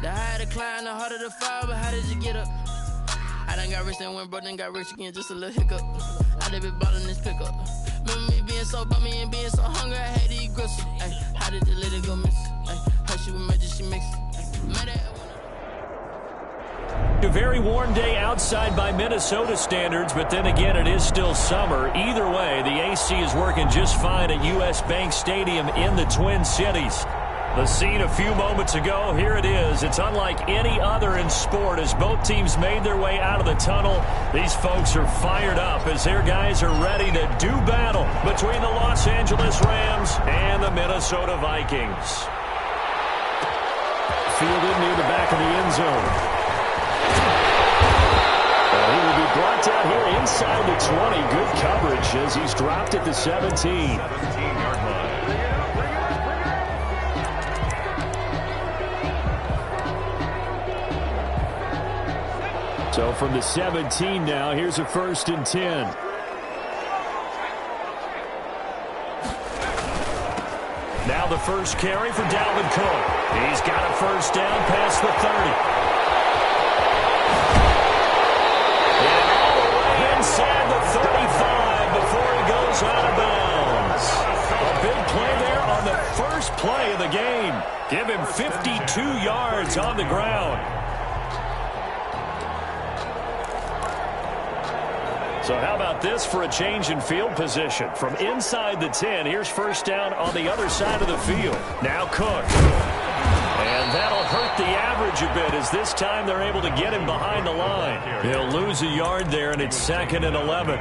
The higher the climb, the harder the fall, but how did you get up? I done got rich and went broke, then got rich again, just a little hiccup. I done been ballin' this pickup. Remember me being so bummy and being so hungry, I had to eat gristle. Ay, how did the lady go miss? Her she was major, she mixed. A very warm day outside by Minnesota standards, but then again, it is still summer. Either way, the AC is working just fine at U.S. Bank Stadium in the Twin Cities. The scene a few moments ago, here it is. It's unlike any other in sport as both teams made their way out of the tunnel. These folks are fired up as their guys are ready to do battle between the Los Angeles Rams and the Minnesota Vikings. Fielded near the back of the end zone. And he will be brought down here inside the 20. Good coverage as he's dropped at the 17. 17-yard line. So from the 17 now, here's a 1st and 10. Now the first carry for Dalvin Cook. He's got a first down past the 30. And all the way inside the 35 before he goes out of bounds. A big play there on the first play of the game. Give him 52 yards on the ground. So how about this for a change in field position? From inside the 10, here's first down on the other side of the field. Now Cook. And that'll hurt the average a bit as this time they're able to get him behind the line. He'll lose a yard there, and it's 2nd and 11.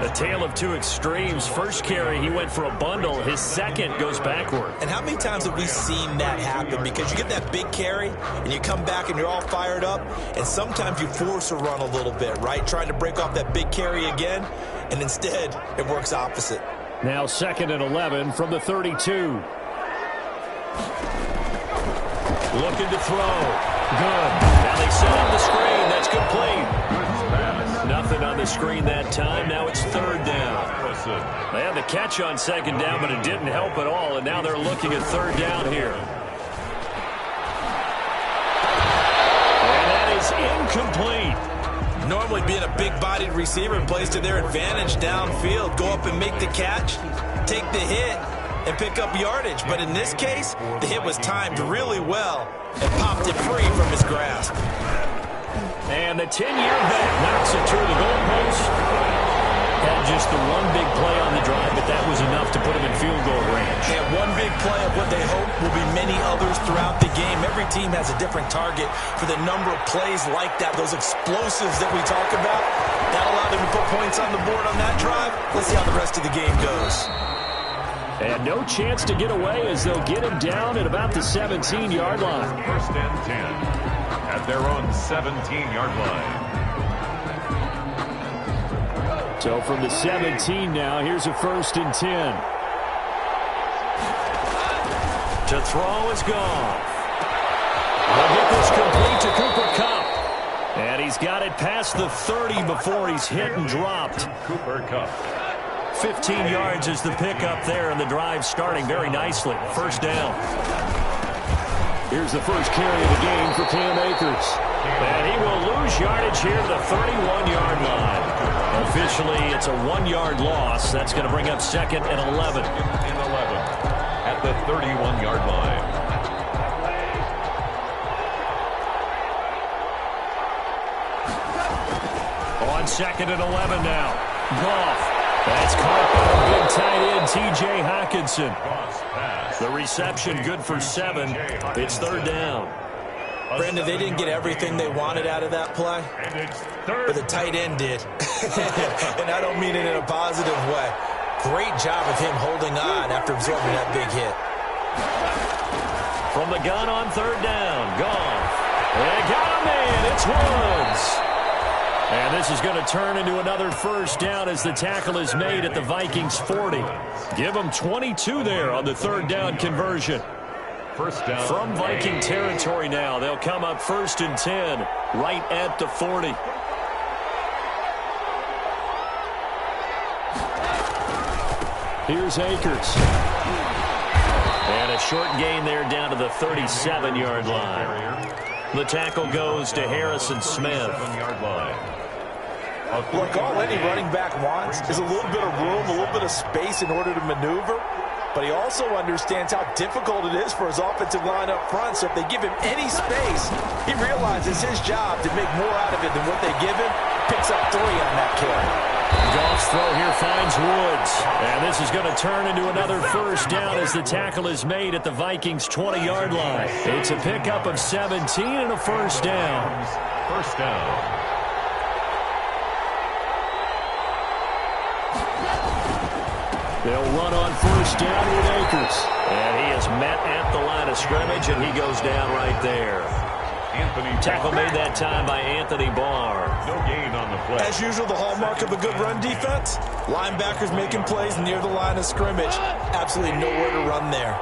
The tale of two extremes. First carry, he went for a bundle. His second goes backward. And how many times have we seen that happen? Because you get that big carry, and you come back and you're all fired up, and sometimes you force a run a little bit, right? Trying to break off that big carry again, and instead it works opposite. Now 2nd and 11 from the 32. Looking to throw. Good. Now they set up the screen. That's complete. Nothing on the screen that time. Now it's 3rd down. They had the catch on 2nd down, but it didn't help at all, and now they're looking at 3rd down here. And that is incomplete. Normally being a big-bodied receiver plays to their advantage downfield. Go up and make the catch, take the hit, and pick up yardage. But in this case, the hit was timed really well and popped it free from his grasp. And the 10-year vet knocks it through the goalpost. Had just the one big play on the drive, but that was enough to put him in field goal range. And one big play of what they hope will be many others throughout the game. Every team has a different target for the number of plays like that, those explosives that we talk about. That allowed them to put points on the board on that drive. Let's see how the rest of the game goes. And no chance to get away as they'll get him down at about the 17-yard line. 1st and 10 at their own 17-yard line. So from the 17 now, here's a 1st and 10. To throw is gone. They'll get this complete to Cooper Kupp. And he's got it past the 30 before he's hit and dropped. Cooper Kupp. 15 yards is the pickup there, and the drive starting very nicely. 1st down. Here's the first carry of the game for Cam Akers. And he will lose yardage here to the 31-yard line. Officially, it's a 1-yard loss. That's going to bring up 2nd and 11. 2nd and 11 at the 31-yard line. On 2nd and 11 now. Goff. That's caught by the big tight end, T.J. Hockenson. The reception good for 7. It's 3rd down. Brandon, they didn't get everything they wanted out of that play, but the tight end did. And I don't mean it in a positive way. Great job of him holding on after absorbing that big hit. From the gun on 3rd down, Goff. They got him in. It's Woods. And this is going to turn into another 1st down as the tackle is made at the Vikings 40. Give them 22 there on the 3rd down conversion. 1st down. From Viking territory now, they'll come up 1st and 10 right at the 40. Here's Akers. And a short gain there down to the 37-yard line. The tackle goes to Harrison Smith. 7-yard line. Look, all any running back wants is a little bit of room, a little bit of space in order to maneuver. But he also understands how difficult it is for his offensive line up front. So if they give him any space, he realizes his job to make more out of it than what they give him. Picks up 3 on that carry. Goff's throw here finds Woods. And this is going to turn into another first down as the tackle is made at the Vikings' 20-yard line. It's a pickup of 17 and a first down. First down. They'll run on first down with Akers. And he is met at the line of scrimmage, and he goes down right there. Tackle made that time by Anthony Barr. No gain on the play. As usual, the hallmark of a good run defense, linebackers making plays near the line of scrimmage. Absolutely nowhere to run there.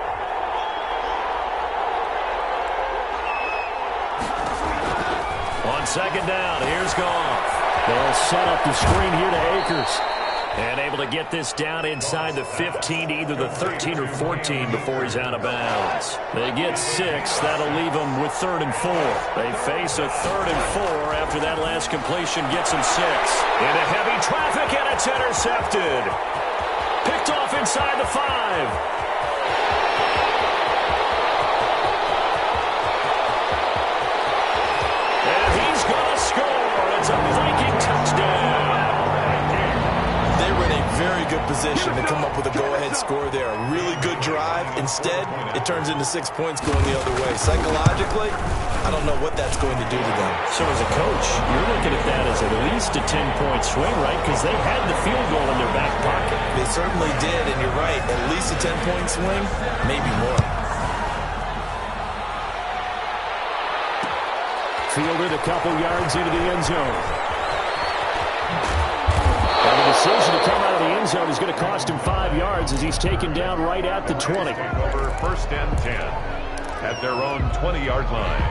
On second down, here's Goff. They'll set up the screen here to Akers. And able to get this down inside the 15 to either the 13 or 14 before he's out of bounds. They get 6. That'll leave them with 3rd and 4. They face a 3rd and 4 after that last completion gets them 6. Into heavy traffic, and it's intercepted. Picked off inside the 5. And he's going to score. It's a Viking touchdown. Very good position to come up with a go-ahead score there. A really good drive. Instead, it turns into 6 points going the other way. Psychologically, I don't know what that's going to do to them. So as a coach, you're looking at that as at least a 10-point swing, right? Because they had the field goal in their back pocket. They certainly did, and you're right. At least a 10-point swing, maybe more. Fielded a couple yards into the end zone. And the decision to come out of the end zone is going to cost him 5 yards as he's taken down right at the 20. Over first and 10 at their own 20-yard line.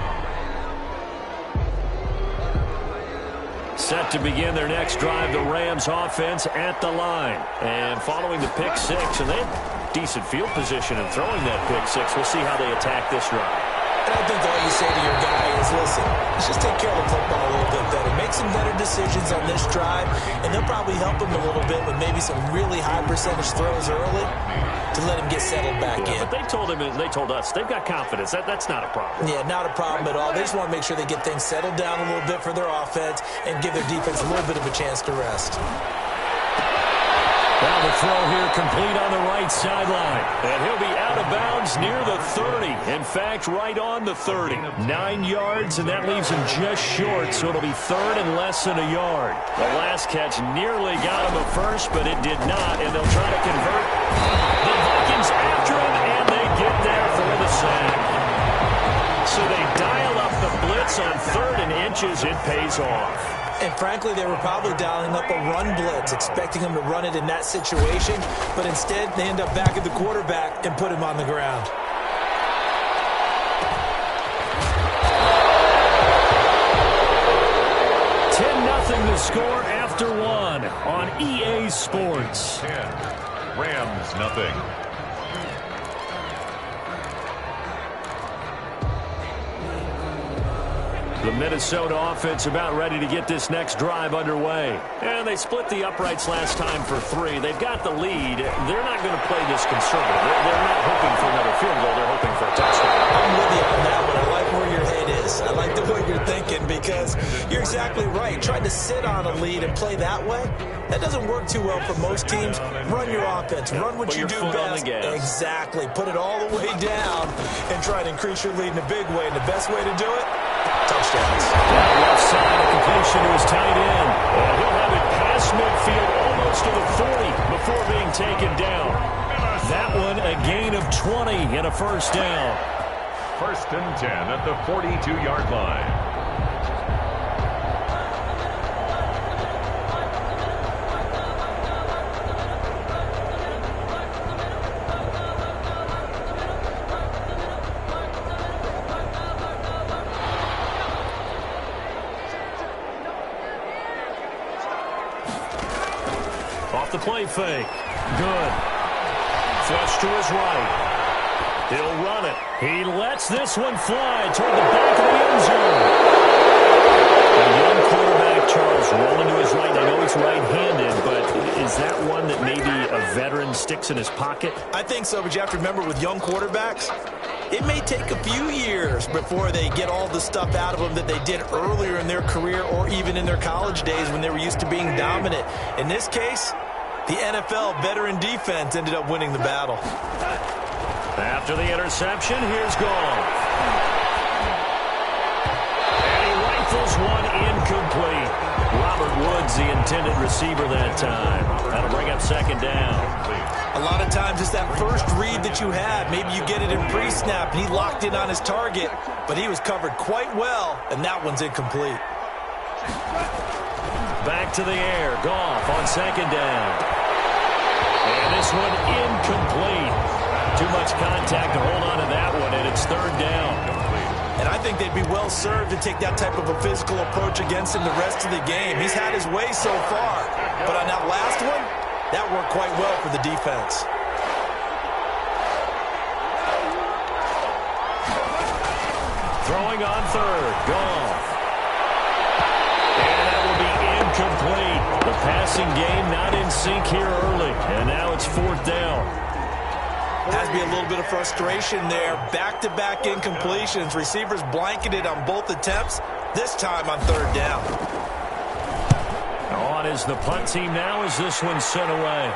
Set to begin their next drive, the Rams offense at the line. And following the pick 6, and they have decent field position in throwing that pick 6. We'll see how they attack this drive. And I think all you say to your guy is, listen, let's just take care of the football a little bit better. Make some better decisions on this drive, and they'll probably help him a little bit with maybe some really high percentage throws early to let him get settled back in. But they told him, and they told us, they've got confidence. That's not a problem. Yeah, not a problem at all. They just want to make sure they get things settled down a little bit for their offense and give their defense a little bit of a chance to rest. Now the throw here complete on the right sideline. And he'll be out of bounds near the 30. In fact, right on the 30. 9 yards, and that leaves him just short, so it'll be 3rd and less than a yard. The last catch nearly got him a first, but it did not, and they'll try to convert. The Vikings after him, and they get there for the sack. So they dial up the blitz on 3rd and inches. It pays off. And frankly, they were probably dialing up a run blitz, expecting him to run it in that situation. But instead, they end up back at the quarterback and put him on the ground. The score after 1 on EA Sports. 10. Rams, nothing. The Minnesota offense about ready to get this next drive underway. And they split the uprights last time for 3. They've got the lead. They're not going to play this conservative. They're not hoping for another field goal. They're hoping for a touchdown. I'm with you on that one. I like where your head is. I like the way you're thinking because you're exactly right. Trying to sit on a lead and play that way, that doesn't work too well for most teams. Run your offense. Run what you do best. Exactly. Put it all the way down and try to increase your lead in a big way. And the best way to do it, touchdowns. Down left side, a completion to his tight end. And he'll have it past midfield almost to the 40 before being taken down. That one a gain of 20 and a first down. First and 10 at the 42-yard line. Off the play fake. Good. Flush to his right. He'll run it. He lets this one fly toward the back of the end zone. sticks in his pocket? I think so, but you have to remember with young quarterbacks, it may take a few years before they get all the stuff out of them that they did earlier in their career or even in their college days when they were used to being dominant. In this case, the NFL veteran defense ended up winning the battle. After the interception, here's Goff. And he rifles one incomplete. Robert Woods, the intended receiver that time. That'll bring up second down. A lot of times it's that first read that you have. Maybe you get it in pre-snap, and he locked in on his target, but he was covered quite well, and that one's incomplete. Back to the air. Goff on second down. And this one incomplete. Too much contact to hold on to that one, and it's third down. And I think they'd be well served to take that type of a physical approach against him the rest of the game. He's had his way so far, but on that last one, that worked quite well for the defense. Throwing on third. Goff. And that will be incomplete. The passing game not in sync here early, and now it's fourth down. Has to be a little bit of frustration there. Back-to-back incompletions. Receivers blanketed on both attempts, this time on third down. On is the punt team now as this one's sent away.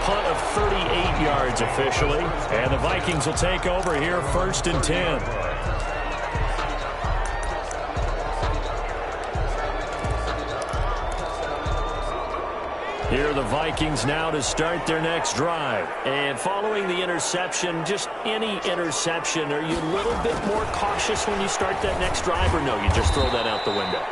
Punt of 38 yards officially, and the Vikings will take over here first and 10. Here are the Vikings now to start their next drive. And following the interception, just any interception, are you a little bit more cautious when you start that next drive, or no, you just throw that out the window?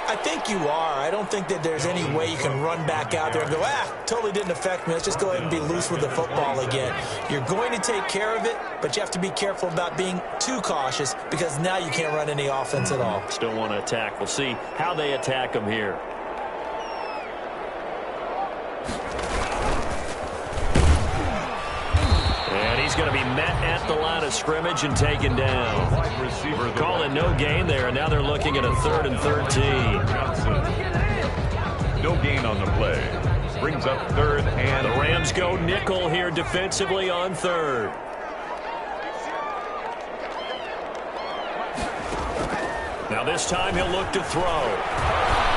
I think you are. I don't think that there's any way you can run back out there and go, totally didn't affect me. Let's just go ahead and be loose with the football again. You're going to take care of it, but you have to be careful about being too cautious because now you can't run any offense at all. Still want to attack. We'll see how they attack them here. And he's going to be met at the line of scrimmage and taken down. Calling no gain there, and now they're looking at a 3rd and 13. No gain on the play. Brings up 3rd and... The Rams go nickel here defensively on 3rd. Now this time he'll look to throw.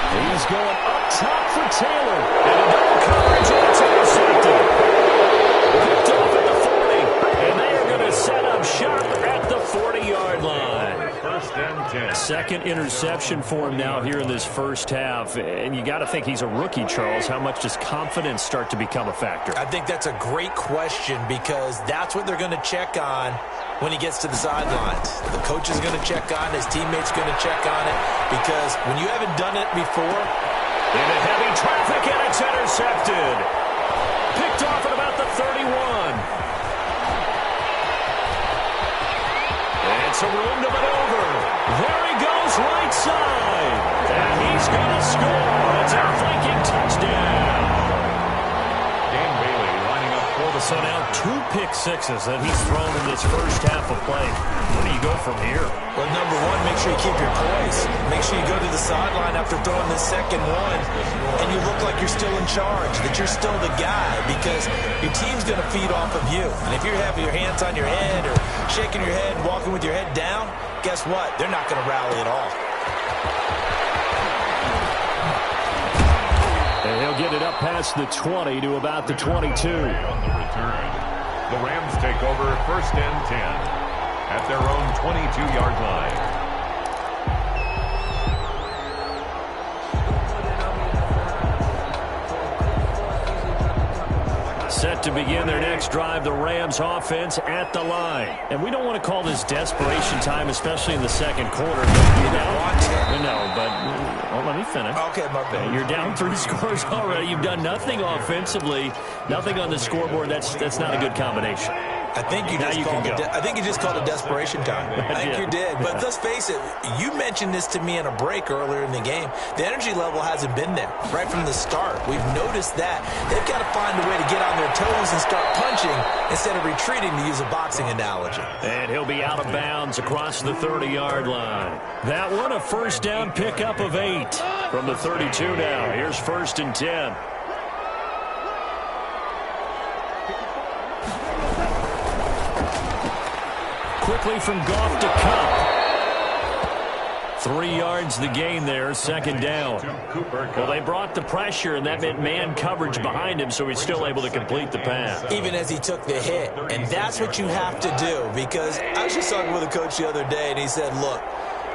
He's going up top for Taylor. And a double coverage, and it's intercepted. Picked off at the 40. And they are going to set up shop at the 40-yard line. First and 10. Second interception for him now here in this first half. And you got to think he's a rookie, Charles. How much does confidence start to become a factor? I think that's a great question because that's what they're going to check on when he gets to the sidelines. The coach is going to check on it. His teammates going to check on it because when you haven't done it before... Into heavy traffic, and it's intercepted. Picked off at about the 31. And some room to maneuver. There he goes, right side. And he's going to score. It's a Viking touchdown. Dan Bailey lining up for the... So now 2 pick sixes that he's thrown in this first half of play. Where do you go from here? Well, number one, make sure you keep your poise. Make sure you go to the sideline after throwing this second one, and you look like you're still in charge, that you're still the guy, because your team's going to feed off of you. And if you're having your hands on your head or shaking your head, walking with your head down, guess what? They're not going to rally at all. And he'll get it up past the 20 to about the 22. On the return. The Rams take over first and 10 at their own 22-yard line. Set to begin their next drive, the Rams offense at the line. And we don't want to call this desperation time, especially in the second quarter. You don't want to. No, but well, let me finish. Okay, my bad. You're down 3 scores already. You've done nothing offensively, nothing on the scoreboard. That's not a good combination. I think you just called a desperation time. I think you did. But let's face it, you mentioned this to me in a break earlier in the game. The energy level hasn't been there right from the start. We've noticed that. They've got to find a way to get on their toes and start punching instead of retreating, to use a boxing analogy. And he'll be out of bounds across the 30-yard line. That one, a first down pickup of 8 from the 32 now. Here's 1st and 10. Quickly from Goff to Cup. 3 yards the gain there, 2nd down. Well, they brought the pressure, and that meant man coverage behind him, so he's still able to complete the pass. Even as he took the hit. And that's what you have to do, because I was just talking with a coach the other day, and he said, look,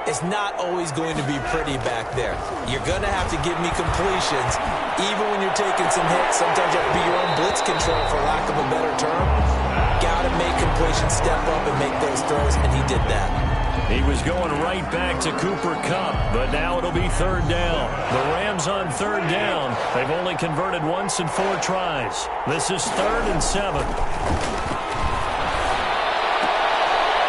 it's not always going to be pretty back there. You're going to have to give me completions. Even when you're taking some hits, sometimes you have to be your own blitz control, for lack of a better term. Got to make completions, step up and make those throws, and he did that. He was going right back to Cooper Kupp, but now it'll be 3rd down. The Rams on 3rd down. They've only converted once in 4 tries. This is 3rd and 7.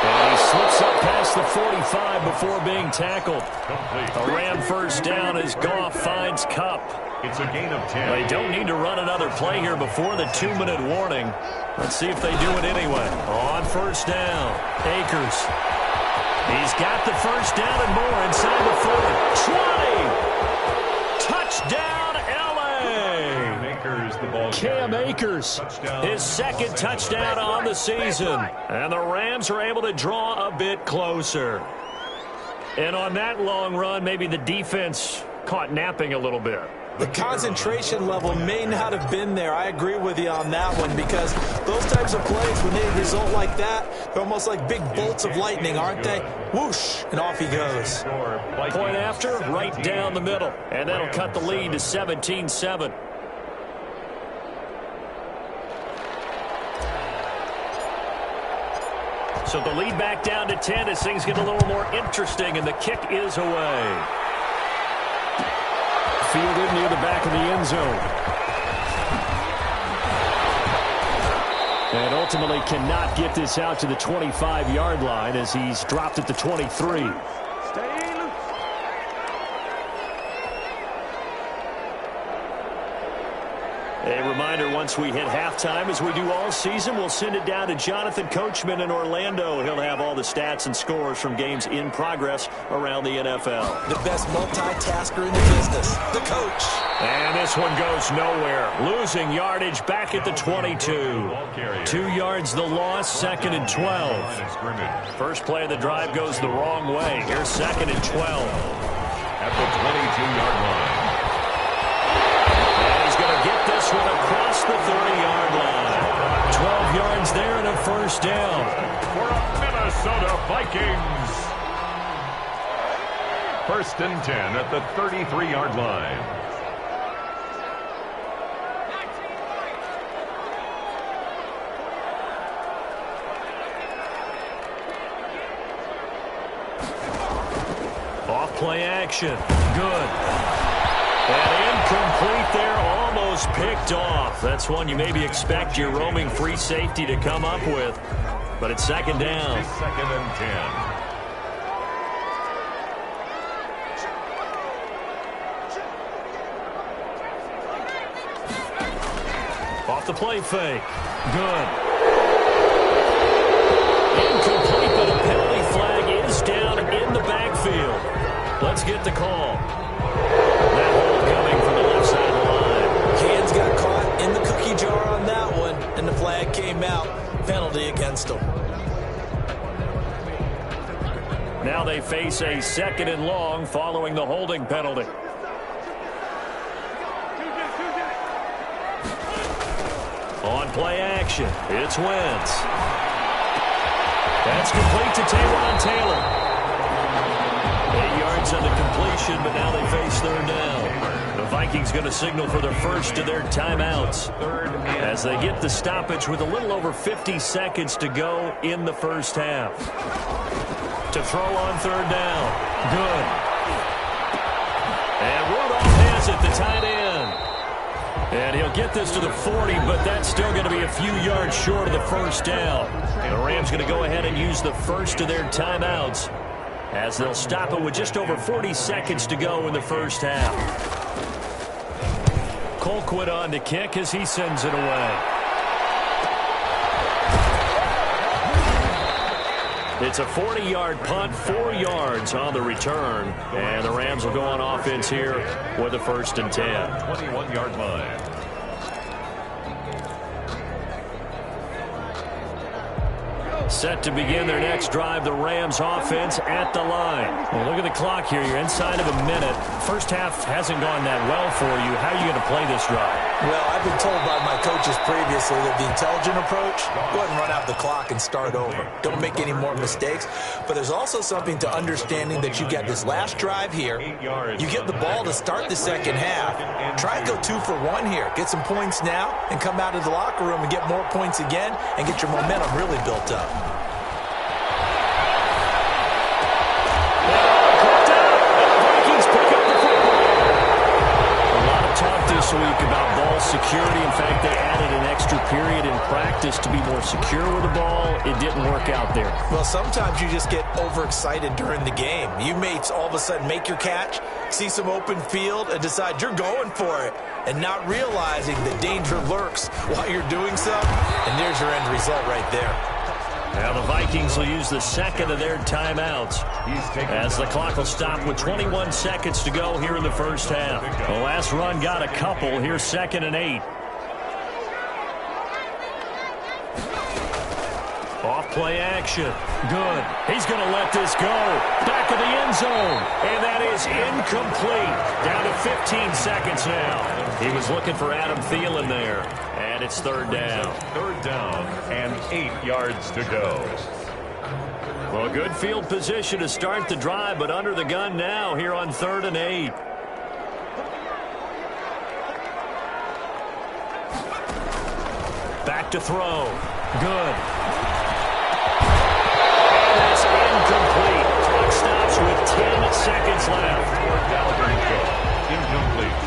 And he slips up past the 45 before being tackled. A Ram first down as Goff finds Kupp. It's a gain of 10. They don't need to run another play here before the 2-minute warning. Let's see if they do it anyway. On 1st down, Akers. He's got the first down and more inside the 40. 20! Touchdown, L.A. Cam Akers, his 2nd touchdown on the season. And the Rams are able to draw a bit closer. And on that long run, maybe the defense caught napping a little bit. The concentration level may not have been there. I agree with you on that one, because those types of plays, when they result like that, they're almost like big bolts of lightning, aren't they? Whoosh, and off he goes. Point after, right down the middle. And that'll cut the lead to 17-7. So the lead back down to 10 as things get a little more interesting, and the kick is away. Fielded near the back of the end zone. And ultimately cannot get this out to the 25-yard line as he's dropped at the 23. A reminder, once we hit halftime, as we do all season, we'll send it down to Jonathan Coachman in Orlando. He'll have all the stats and scores from games in progress around the NFL. The best multitasker in the business, the coach. And this one goes nowhere. Losing yardage back at the 22. 2 yards the loss, 2nd and 12. First play of the drive goes the wrong way. Here's 2nd and 12. At the 22-yard line. Get this one across the 30-yard line. 12 yards there and a first down. For a Minnesota Vikings. 1st and 10 at the 33-yard line. Off play action. Good. And incomplete there, almost picked off. That's one you maybe expect your roaming free safety to come up with. But it's 2nd down. 2nd and 10. Off the play fake. Good. Incomplete, but a penalty flag is down in the backfield. Let's get the call. That hold coming from the left side of the line. Hands got caught in the cookie jar on that one, and the flag came out. Penalty against them. Now they face a 2nd and long following the holding penalty. On play action, it's Wentz. That's complete to Taywan Taylor. 8 yards on the completion, but now they face 3rd down. The Vikings going to signal for the first of their timeouts as they get the stoppage with a little over 50 seconds to go in the first half. To throw on 3rd down. Good. And Rudolph has it, the tight end. And he'll get this to the 40, but that's still going to be a few yards short of the first down. The Rams going to go ahead and use the first of their timeouts as they'll stop it with just over 40 seconds to go in the first half. Colquitt on to kick as he sends it away. It's a 40-yard punt, 4 yards on the return. And the Rams will go on offense here with a 1st and 10. 21-yard line. Set to begin their next drive, the Rams offense at the line. Well, look at the clock here. You're inside of a minute. First half hasn't gone that well for you. How are you going to play this drive? Well, I've been told by my coaches previously that the intelligent approach, go ahead and run out the clock and start over. Don't make any more mistakes. But there's also something to understanding that you got this last drive here. You get the ball to start the second half. Try and go 2 for 1 here. Get some points now and come out of the locker room and get more points again and get your momentum really built up. This week about ball security. In fact, they added an extra period in practice to be more secure with the ball. It didn't work out there. Well, sometimes you just get overexcited during the game. You may all of a sudden make your catch, see some open field, and decide you're going for it, and not realizing the danger lurks while you're doing so. And there's your end result right there. Now the Vikings will use the second of their timeouts as the clock will stop with 21 seconds to go here in the first half. The last run got a couple. Here's 2nd and 8. Off play action. Good. He's going to let this go. Back of the end zone. And that is incomplete. Down to 15 seconds now. He was looking for Adam Thielen there. And it's 3rd down. 3rd down and 8 yards to go. Well, good field position to start the drive, but under the gun now here on 3rd and 8. Back to throw. Good. And that's incomplete. Clock stops with 10 seconds left. Incomplete.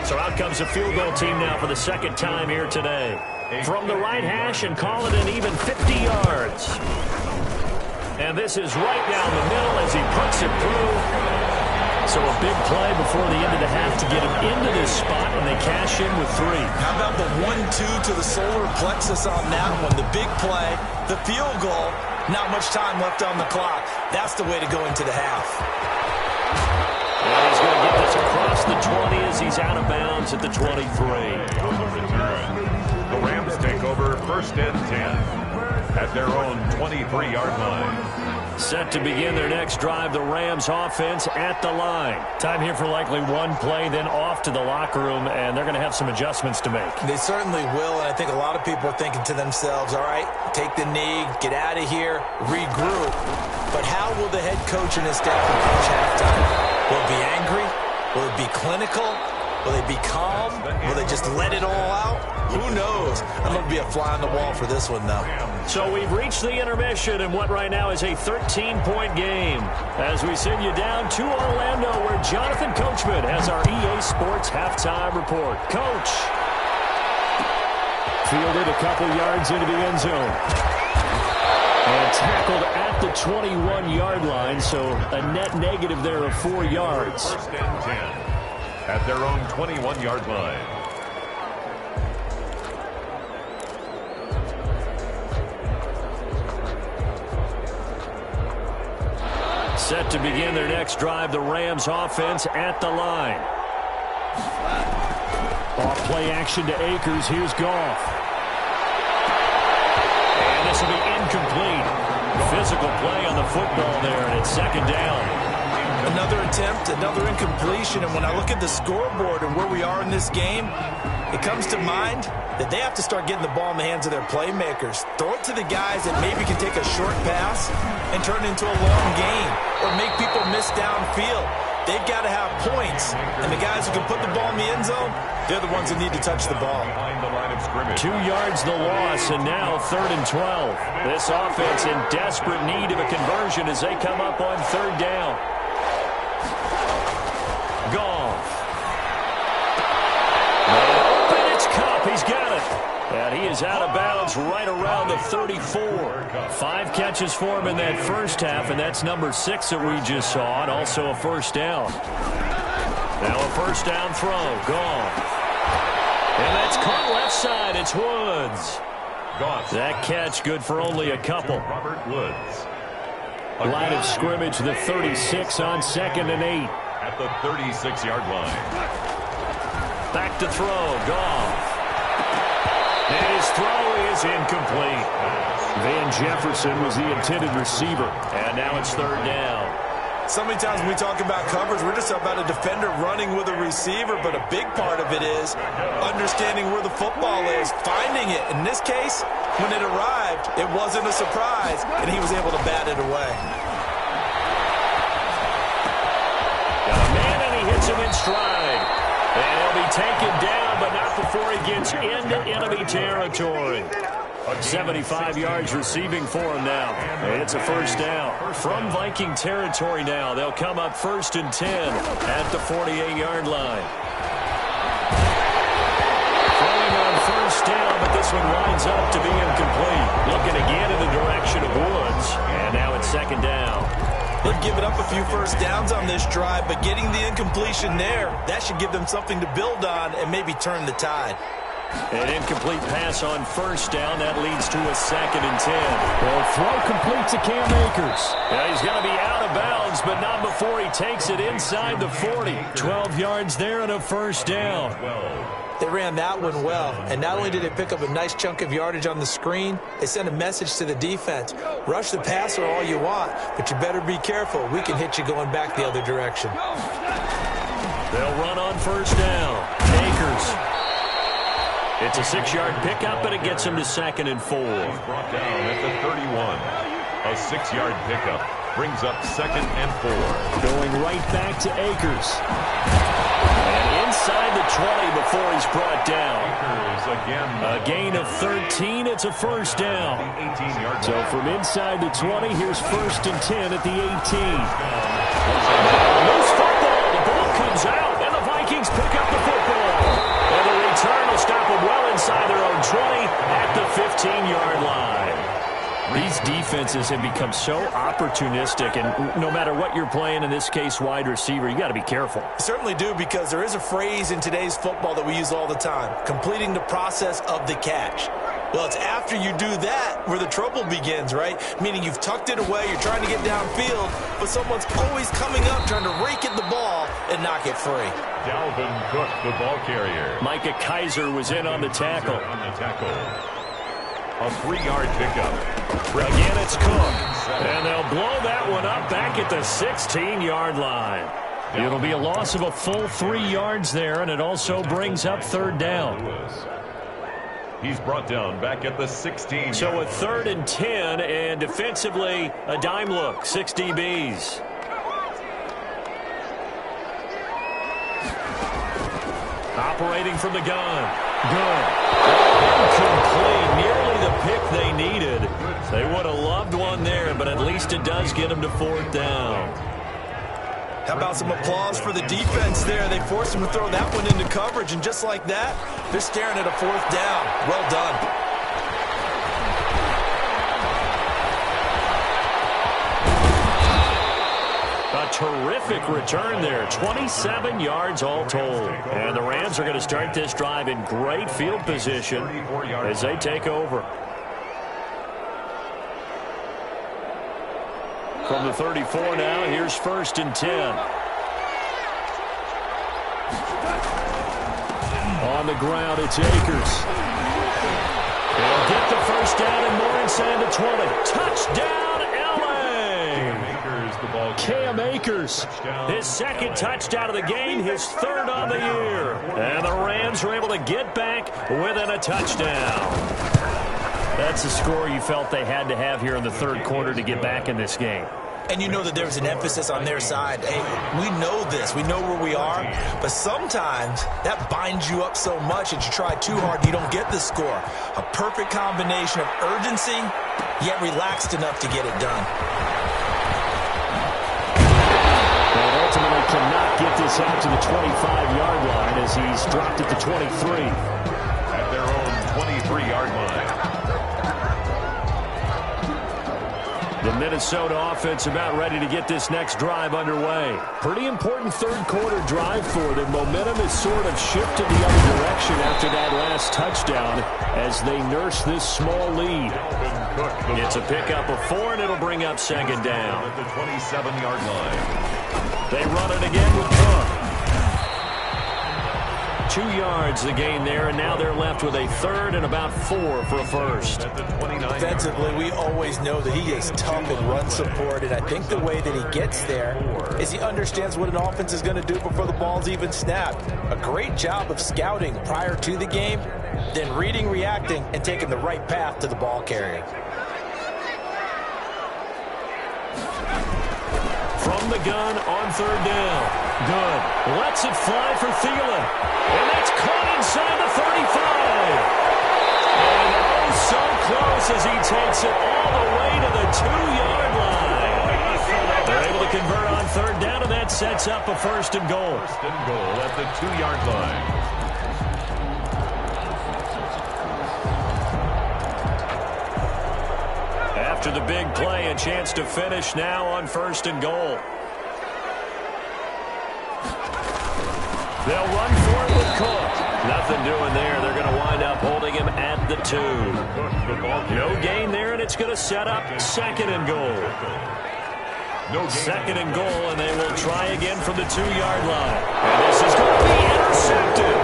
So out comes a field goal team now for the 2nd time here today. From the right hash and call it an even 50 yards. And this is right down the middle as he puts it through. So a big play before the end of the half to get him into this spot, and they cash in with 3. How about the 1-2 to the solar plexus on that one? The big play, the field goal, not much time left on the clock. That's the way to go into the half. And he's going to get this across the 20 as he's out of bounds at the 23. The Rams take over 1st and 10 at their own 23-yard line. Set to begin their next drive, the Rams offense at the line. Time here for likely one play, then off to the locker room, and they're going to have some adjustments to make. They certainly will, and I think a lot of people are thinking to themselves, all right, take the knee, get out of here, regroup. But how will the head coach and his staff approach halftime? Will it be angry? Will it be clinical? Will they be calm? Will they just let it all out? Who knows? I'm going to be a fly on the wall for this one, though. So we've reached the intermission in what right now is a 13-point game as we send you down to Orlando where Jonathan Coachman has our EA Sports halftime report. Coach. Fielded a couple yards into the end zone. And tackled at the 21-yard line, so a net negative there of 4 yards. 1st and 10 at their own 21-yard line. Set to begin their next drive, the Rams offense at the line. Off play action to Akers. Here's Goff. And this will be incomplete. Physical play on the football there, and it's 2nd down. Another attempt, another incompletion, and when I look at the scoreboard and where we are in this game, it comes to mind that they have to start getting the ball in the hands of their playmakers. Throw it to the guys that maybe can take a short pass and turn it into a long gain or make people miss downfield. They've got to have points, and the guys who can put the ball in the end zone, they're the ones that need to touch the ball. 2 yards the loss, and now 3rd and 12. This offense in desperate need of a conversion as they come up on 3rd down. Goff. No, And he is out of bounds right around the 34. 5 catches for him in that first half, and that's number 6 that we just saw, and also a first down. Now a first down throw, gone. And that's caught left side. It's Woods. That catch good for only a couple. Robert Woods. Line of scrimmage, the 36 on 2nd and 8. At the 36-yard line. Back to throw, Goff. And his throw is incomplete. Van Jefferson was the intended receiver, and now it's 3rd down. So many times when we talk about coverage, we're just about a defender running with a receiver, but a big part of it is understanding where the football is, finding it. In this case, when it arrived, it wasn't a surprise, and he was able to bat it away. Got a man, and he hits him in stride. And he'll be taken down, but not before he gets into enemy territory. 75 yards receiving for him now. And it's a first down. From Viking territory now, they'll come up 1st and 10 at the 48-yard line. Throwing on first down, but this one winds up to be incomplete. Looking again in the direction of Woods. And now it's 2nd down. They've given up a few first downs on this drive, but getting the incompletion there, that should give them something to build on and maybe turn the tide. An incomplete pass on first down. That leads to a 2nd and 10. Well, throw complete to Cam Akers. Yeah, he's going to be out of bounds, but not before he takes it inside the 40. 12 yards there and a first down. They ran that one well, and not only did they pick up a nice chunk of yardage on the screen, they sent a message to the defense. Rush the passer all you want, but you better be careful. We can hit you going back the other direction. They'll run on first down. Akers. It's a 6-yard pickup, but it gets him to 2nd and 4. He's brought down at the 31. A 6-yard pickup brings up 2nd and 4. Going right back to Akers. And inside the 20 before he's brought down. Akers again. A gain of 13. It's a first down. The 18-yard So from inside the 20, here's 1st and 10 at the 18. Loose football. The ball comes out, and the Vikings pick up the football. And the return will stop them well inside their own 20 at the 15-yard line. These defenses have become so opportunistic, and no matter what you're playing, in this case wide receiver, you got to be careful. Certainly do, because there is a phrase in today's football that we use all the time, completing the process of the catch. Well, it's after you do that where the trouble begins, right? Meaning you've tucked it away, you're trying to get downfield, but someone's always coming up trying to rake at the ball and knock it free. Dalvin Cook, the ball carrier. Micah Kaiser was in on the tackle. A 3-yard pickup. Again, it's Cook. And they'll blow that one up back at the 16-yard line. It'll be a loss of a full 3 yards there, and it also brings up 3rd down. He's brought down back at the 16. So a 3rd and 10, and defensively, a dime look, 6 DBs. Operating from the gun. Good. Incomplete. Nearly the pick they needed. They would have loved one there, but at least it does get them to 4th down. How about some applause for the defense there? They forced him to throw that one into coverage, and just like that, they're staring at a 4th down. Well done. A terrific return there. 27 yards all told. And the Rams are going to start this drive in great field position as they take over. From the 34 now, here's 1st and 10. On the ground, it's Akers. They'll get the first down and more inside the 20. Touchdown, L.A. Cam Akers, his 2nd touchdown of the game, his 3rd on the year. And the Rams are able to get back within a touchdown. That's the score you felt they had to have here in the 3rd quarter to get back in this game. And you know that there's an emphasis on their side. Hey, we know this. We know where we are. But sometimes that binds you up so much that you try too hard, you don't get the score. A perfect combination of urgency, yet relaxed enough to get it done. And ultimately cannot get this out to the 25-yard line as he's dropped at the 23. At their own 23. 23-yard line. The Minnesota offense about ready to get this next drive underway. Pretty important third-quarter drive for them. Momentum has sort of shifted the other direction after that last touchdown as they nurse this small lead. It's a pickup of 4, and it'll bring up second down. At the 27-yard line. They run it again with Cook. 2 yards the gain there, and now they're left with a third and about 4 for a first. Defensively, we always know that he is tough in run support, and I think the way that he gets there is he understands what an offense is going to do before the ball's even snapped. A great job of scouting prior to the game, then reading, reacting, and taking the right path to the ball carrier. From the gun on third down. Good. Lets it fly for Thielen. And that's caught inside the 35. And oh, so close as he takes it all the way to the 2-yard line. They're able to convert on third down, and that sets up a first and goal. First and goal at the 2-yard line. After the big play, a chance to finish now on first and goal. They'll run for it with Cook. Nothing doing there. They're going to wind up holding him at the 2. No gain there, and it's going to set up second and goal. Second and goal, and they will try again from the 2-yard line. And this is going to be intercepted.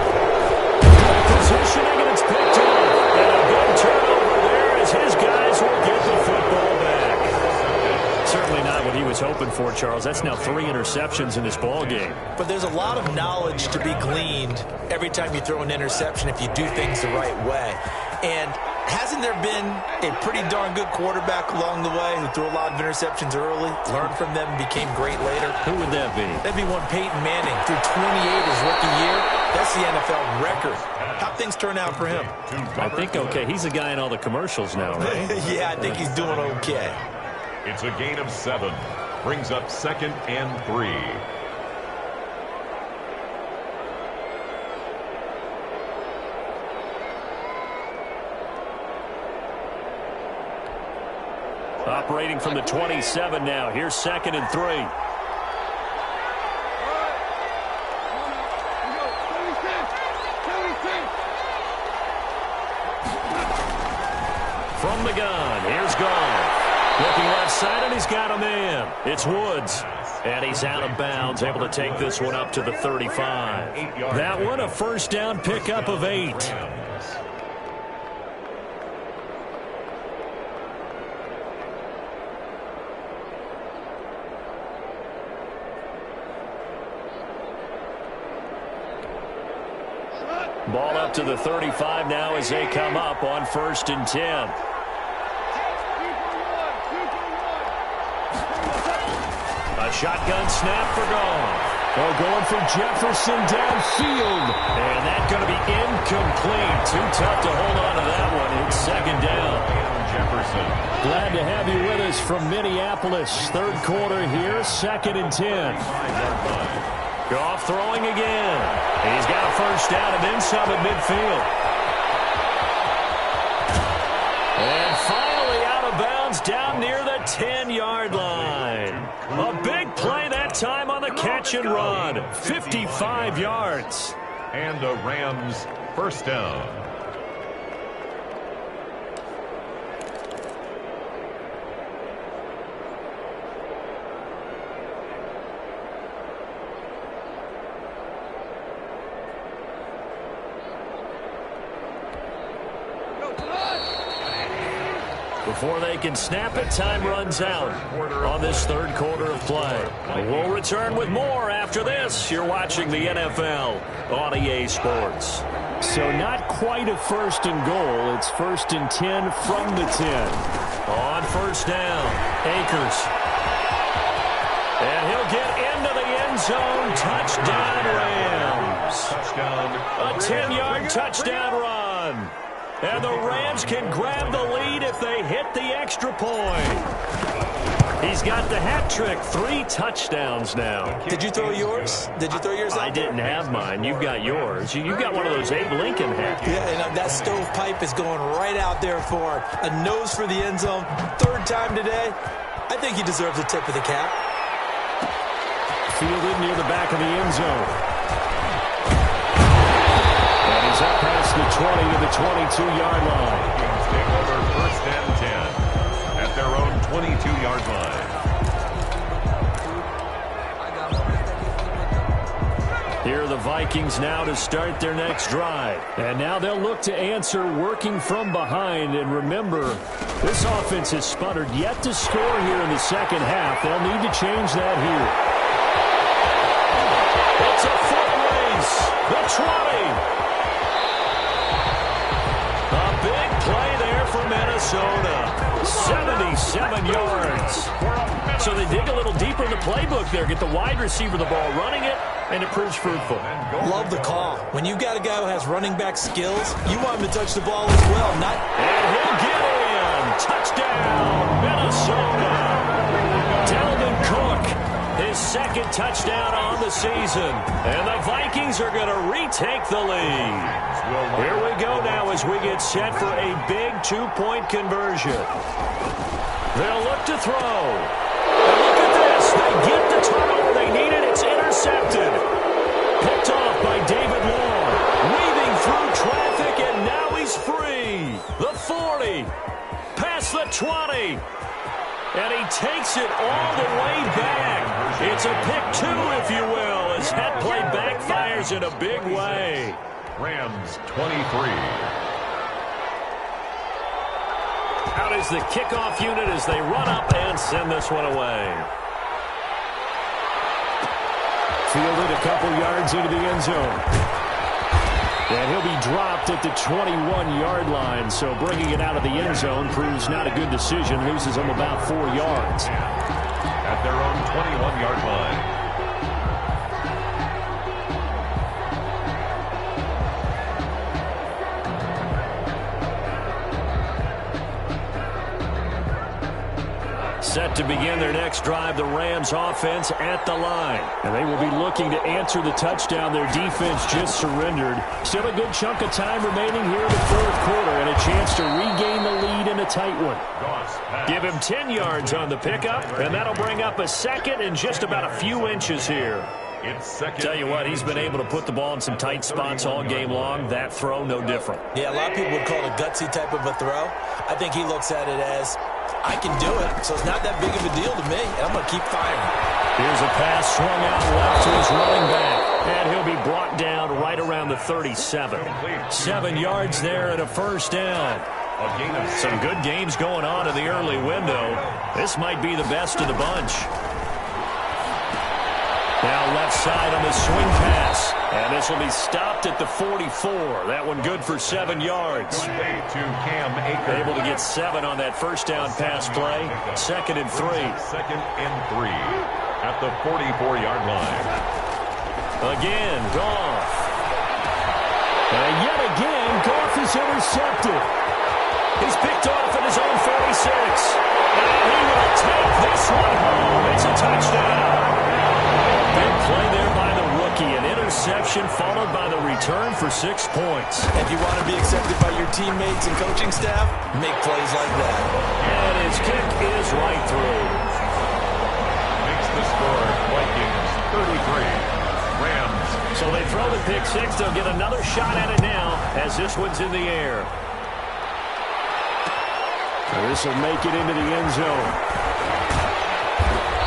Good positioning, and it's picked up. And a good turnover there as his guys will get the football back. Certainly not what he was hoping for, Charles. That's now 3 interceptions in this ball game. But there's a lot of knowledge to be gleaned every time you throw an interception if you do things the right way. And hasn't there been a pretty darn good quarterback along the way who threw a lot of interceptions early, learned from them, and became great later? Who would that be? That'd be one Peyton Manning. Threw 28 his rookie year. That's the NFL record. How'd things turn out for him? I think okay. He's a guy in all the commercials now, right? Yeah, I think he's doing okay. It's a gain of 7. Brings up second and 3. Operating from the 27 now. Here's second and 3. From the gun, here's Gone. Looking left side, and he's got a man. It's Woods. And he's out of bounds, able to take this one up to the 35. That one, a first down pickup of 8. Ball up to the 35 now as they come up on first and 10. A shotgun snap for Gone. Oh, going for Jefferson downfield. And that's going to be incomplete. Too tough to hold on to that one. It's second down. Jefferson. Glad to have you with us from Minneapolis. Third quarter here, second and 10. Goff throwing again. He's got a first down and then some at midfield. And finally out of bounds down near the 10-yard line. A big play that time on the catch and run. 55 yards. And a Rams first down. Before they can snap it, time runs out on this third quarter of play. We'll return with more after this. You're watching the NFL on EA Sports. So not quite a first and goal. It's first and 10 from the 10. On first down, Akers. And he'll get into the end zone. Touchdown, Rams. A 10-yard touchdown run. And the Rams can grab the lead if they hit the extra point. He's got the hat trick. 3 touchdowns now. Did you throw yours? Did you throw yours out? I didn't have mine. You've got yours. You've got one of those Abe Lincoln hats. Yeah, and that stovepipe is going right out there for a nose for the end zone. 3rd time today. I think he deserves a tip of the cap. Fielded near the back of the end zone. And he's up past the 20 to the 22-yard line. Vikings take over 1st and 10 at their own 22-yard line. Here are the Vikings now to start their next drive. And now they'll look to answer working from behind. And remember, this offense has sputtered yet to score here in the second half. They'll need to change that here. It's a foot race. The 20. A big play there for Minnesota. 77 yards. So they dig a little deeper in the playbook there. Get the wide receiver the ball, running it, and it proves fruitful. Love the call. When you've got a guy who has running back skills, you want him to touch the ball as well. And he'll get in. Touchdown, Minnesota. Dalvin Cook, his 2nd touchdown on the season. And the Vikings are going to retake the lead. Here we go now as we get set for a big 2-point conversion. They'll look to throw. And look at this. They get the turnover they needed. It's intercepted. Picked off by David Long. Weaving through traffic, and now he's free. The 40. Past the 20. And he takes it all the way back. It's a pick 2, if you will, as that play backfires in a big way. Rams 23. Out is the kickoff unit as they run up and send this one away. Fielded a couple yards into the end zone. And he'll be dropped at the 21-yard line, so bringing it out of the end zone proves not a good decision. Loses him about 4 yards. At their own 21-yard line. Set to begin their next drive, the Rams offense at the line. And they will be looking to answer the touchdown their defense just surrendered. Still a good chunk of time remaining here in the 4th quarter and a chance to regain the lead in a tight one. Give him 10 yards on the pickup, and that'll bring up a 2nd and just about a few inches here. Tell you what, he's been able to put the ball in some tight spots all game long. That throw, no different. Yeah, a lot of people would call it a gutsy type of a throw. I think he looks at it as, I can do it, so it's not that big of a deal to me, and I'm going to keep firing. Here's a pass swung out left to his running back, and he'll be brought down right around the 37. 7 yards there and a 1st down. Some good games going on in the early window. This might be the best of the bunch. Now left side on the swing pass. And this will be stopped at the 44. That one good for 7 yards. Able to get 7 on that 1st down pass play. 2nd and 3. 2nd and 3 at the 44-yard line. Again, Goff. And yet again, Goff is intercepted. He's picked off at his own 46. And he will take this one home. It's a touchdown. Big play there by the rookie. An interception followed by the return for 6 points. If you want to be accepted by your teammates and coaching staff, make plays like that. And his kick is right through. Makes the score Vikings 33. Rams. So they throw the pick 6. They'll get another shot at it now as this one's in the air. This will make it into the end zone.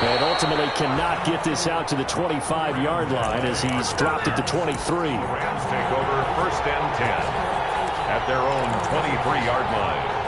And ultimately cannot get this out to the 25-yard line as he's dropped at the 23. Rams take over 1st and 10 at their own 23-yard line.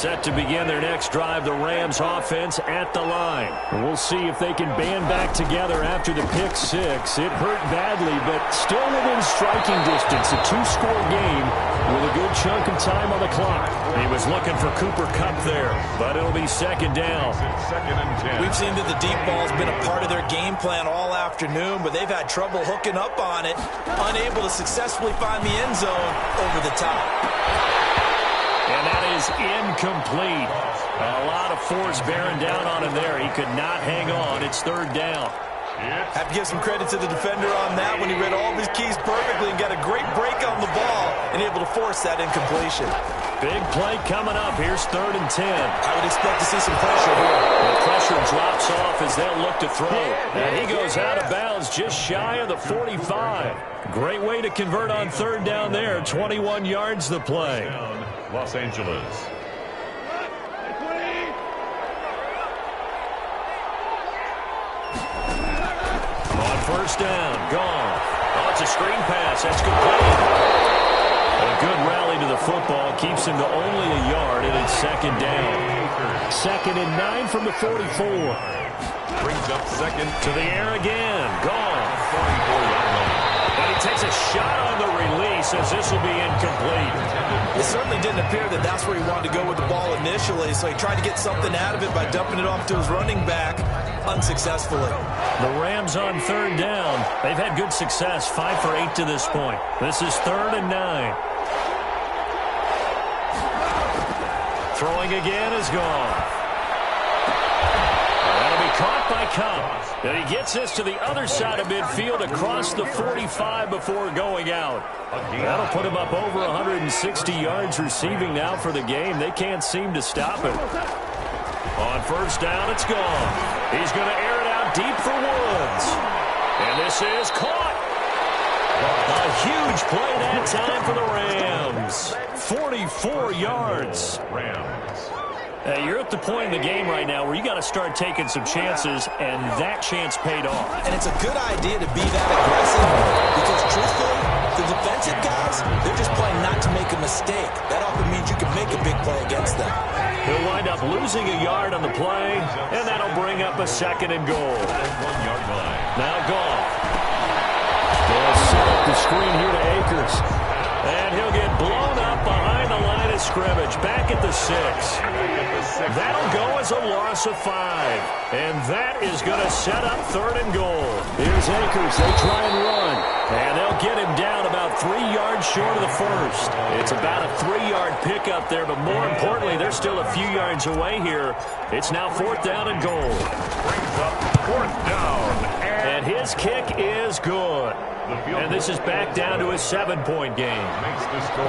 Set to begin their next drive, the Rams offense at the line. We'll see if they can band back together after the pick six. It hurt badly, but still within striking distance. A two-score game with a good chunk of time on the clock. He was looking for Cooper Kupp there, but it'll be second down. Second and 10. We've seen that the deep ball's been a part of their game plan all afternoon, but they've had trouble hooking up on it, unable to successfully find the end zone over the top. And that is incomplete. A lot of force bearing down on him there. He could not hang on. It's third down. Have to give some credit to the defender on that when he read all of his keys perfectly and got a great break on the ball and able to force that incompletion. Big play coming up. Here's third and 10. I would expect to see some pressure here. The pressure drops off as they'll look to throw. And he goes out of bounds just shy of the 45. Great way to convert on third down there. 21 yards the play. Los Angeles. On first down, gone. Oh, it's a screen pass. That's complete. A good rally to the football keeps him to only a yard, and it's second down. Second and 9 from the 44. Brings up second. To the air again. Gone. 44-yard line. But he takes a shot on the release as this will be incomplete. It certainly didn't appear that that's where he wanted to go with the ball initially, so he tried to get something out of it by dumping it off to his running back unsuccessfully. The Rams on third down. They've had good success, 5 for 8 to this point. This is third and 9. Throwing again is gone. That'll be caught by Kupp. And he gets this to the other side of midfield across the 45 before going out. That'll put him up over 160 yards receiving now for the game. They can't seem to stop him. On first down, it's gone. He's going to air it out deep for Woods. And this is caught. A huge play that time for the Rams. 44 yards. Rams. You're at the point in the game right now where you got to start taking some chances, and that chance paid off. And it's a good idea to be that aggressive because, truthfully, the defensive guys, they're just playing not to make a mistake. That often means you can make a big play against them. He'll wind up losing a yard on the play, and that'll bring up a second and goal. 1-yard line. Now gone. They'll set up the screen here to Akers. And he'll get blown up behind the line of scrimmage. Back at the 6. That'll go as a loss of 5. And that is going to set up third and goal. Here's Akers. They try and run. And they'll get him down about 3 yards short of the first. It's about a 3-yard pickup there, but more importantly, they're still a few yards away here. It's now fourth down and goal. Brings up fourth down. And his kick is good. And this is back down to a 7-point game.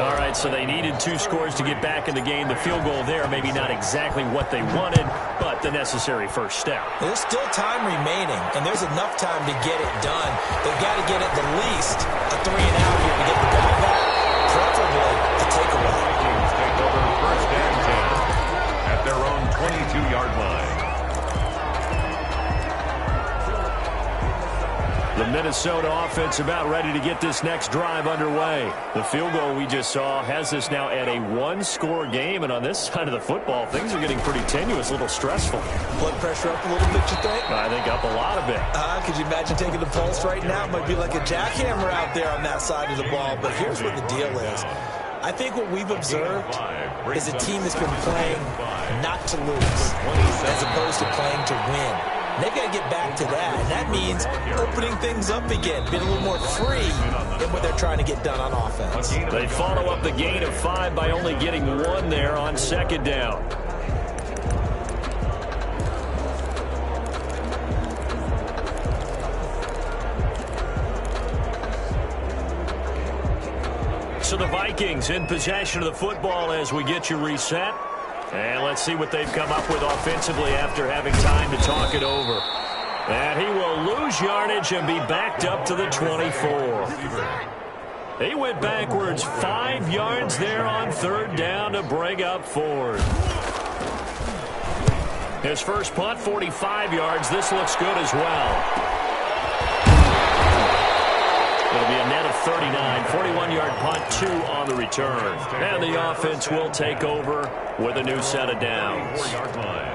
All right, so they needed 2 scores to get back in the game. The field goal there, maybe not exactly what they wanted, but the necessary first step. There's still time remaining, and there's enough time to get it done. They've got to get at the least a 3 and out here to get the ball back, preferably a takeaway. Vikings take over first and 10 at their own 22-yard line. The Minnesota offense about ready to get this next drive underway. The field goal we just saw has this now at a 1-score game, and on this side of the football, things are getting pretty tenuous, a little stressful. Blood pressure up a little bit, you think? I think up a lot of it. Could you imagine taking the pulse right now? It might be like a jackhammer out there on that side of the ball, but here's what the deal is. I think what we've observed is a team that's been playing not to lose as opposed to playing to win. And they've got to get back to that, and that means opening things up again, being a little more free in what they're trying to get done on offense. They follow up the gain of 5 by only getting 1 there on second down. So the Vikings in possession of the football as we get you reset. And let's see what they've come up with offensively after having time to talk it over. And he will lose yardage and be backed up to the 24. He went backwards 5 yards there on third down to bring up fourth. His first punt, 45 yards. This looks good as well. It'll be a net of 39, 41-yard punt, 2 on the return. And the offense will take over with a new set of downs. 4-yard line.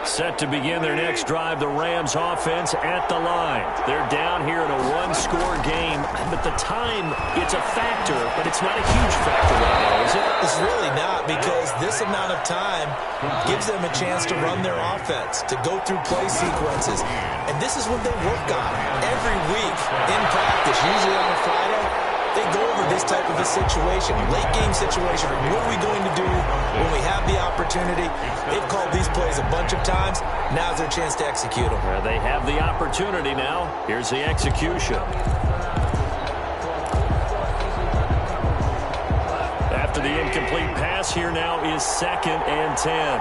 Set to begin their next drive, the Rams offense at the line. They're down here in a one-score game, but the time, it's a factor, but it's not a huge factor right now, is it? It's really not, because this amount of time gives them a chance to run their offense, to go through play sequences. And this is what they work on every week in practice, usually on a Friday. They go over this type of a situation, late-game situation. What are we going to do when we have the opportunity? They've called these plays a bunch of times. Now's their chance to execute them. Well, they have the opportunity now. Here's the execution. After the incomplete pass, here now is 2nd and 10.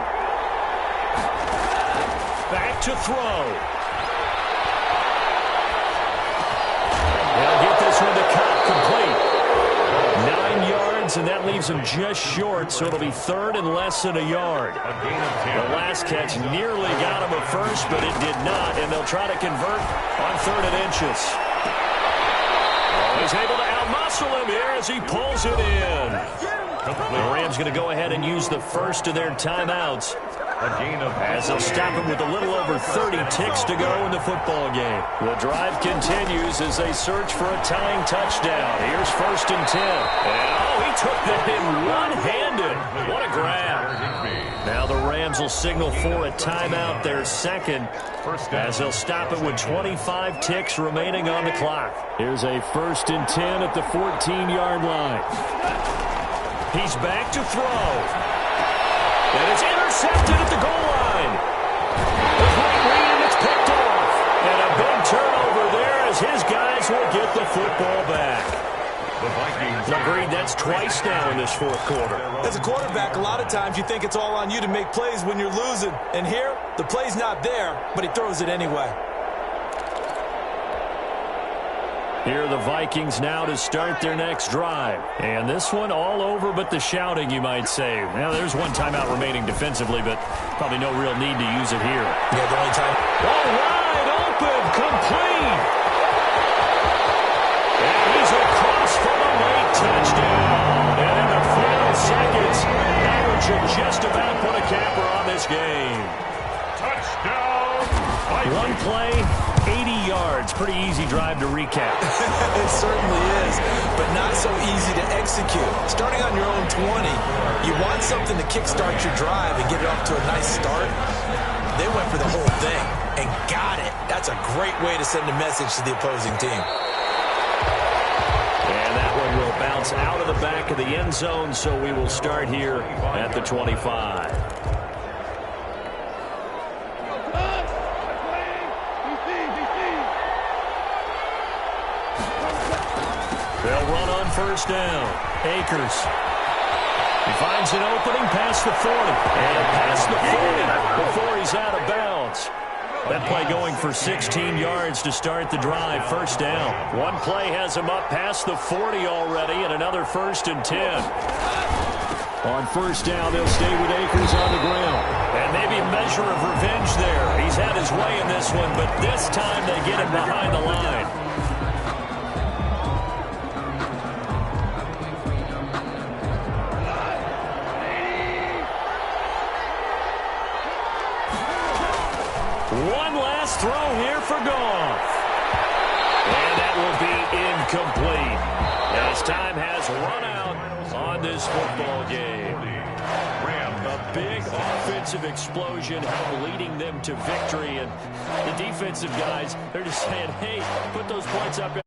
Back to throw. They'll get this one to cut. Complete. 9 yards, and that leaves him just short, so it'll be 3rd and less than a yard. The last catch nearly got him a first, but it did not, and they'll try to convert on 3rd and inches. He's able to outmuscle him here as he pulls it in. The Rams going to go ahead and use the first of their timeouts, as they'll stop him with a little over 30 ticks to go in the football game. The drive continues as they search for a tying touchdown. Here's 1st and 10. And, he took that in one-handed. What a grab. Now the Rams will signal for a timeout, their second, as they'll stop it with 25 ticks remaining on the clock. Here's a 1st and 10 at the 14-yard line. He's back to throw. And it's intercepted at the goal line. The great read, and it's picked off. And a big turnover there as his guys will get the football back. The Vikings. Agreed, that's twice now in this 4th quarter. As a quarterback, a lot of times you think it's all on you to make plays when you're losing. And here, the play's not there, but he throws it anyway. Here are the Vikings now to start their next drive. And this one all over but the shouting, you might say. Now, there's one timeout remaining defensively, but probably no real need to use it here. Yeah, the only time. All wide open, complete. And he's across for a late touchdown. And in the final seconds, that would just about put a capper on this game. Touchdown. One play, 80 yards. Pretty easy drive to recap. It certainly is, but not so easy to execute. Starting on your own 20, you want something to kickstart your drive and get it off to a nice start. They went for the whole thing and got it. That's a great way to send a message to the opposing team. And that one will bounce out of the back of the end zone, so we will start here at the 25. They'll run on 1st down. Akers. He finds an opening past the 40. And past the 40 before he's out of bounds. That play going for 16 yards to start the drive. 1st down. One play has him up past the 40 already, and another 1st and 10. On 1st down, they'll stay with Akers on the ground. And maybe a measure of revenge there. He's had his way in this one, but this time they get him behind the line. One last throw here for Goff. And that will be incomplete, as time has run out on this football game. A big offensive explosion leading them to victory. And the defensive guys, they're just saying, hey, put those points up.